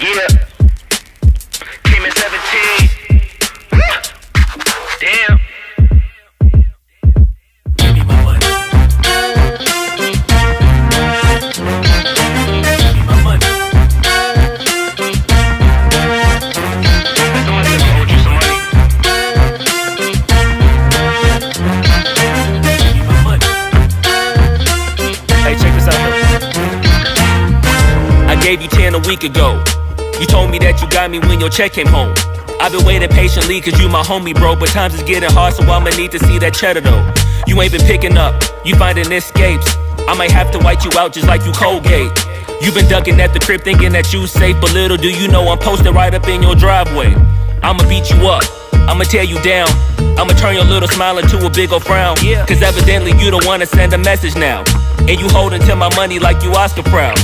Yeah. Came in 17. Damn. Give me my money. Give me my money. Somebody owed you some money. Give me my money. Hey, check this out though. I gave you 10 a week ago. You told me that you got me when your check came home. I've been waiting patiently cause you my homie, bro. But times is getting hard, so I'ma need to see that cheddar though. You ain't been picking up, you finding escapes. I might have to white you out just like you Colgate. You been ducking at the crib thinking that you safe, but little do you know I'm posted right up in your driveway. I'ma beat you up, I'ma tear you down. I'ma turn your little smile into a big ol' frown. Cause evidently you don't wanna send a message now. And you holding to my money like you Oscar proud.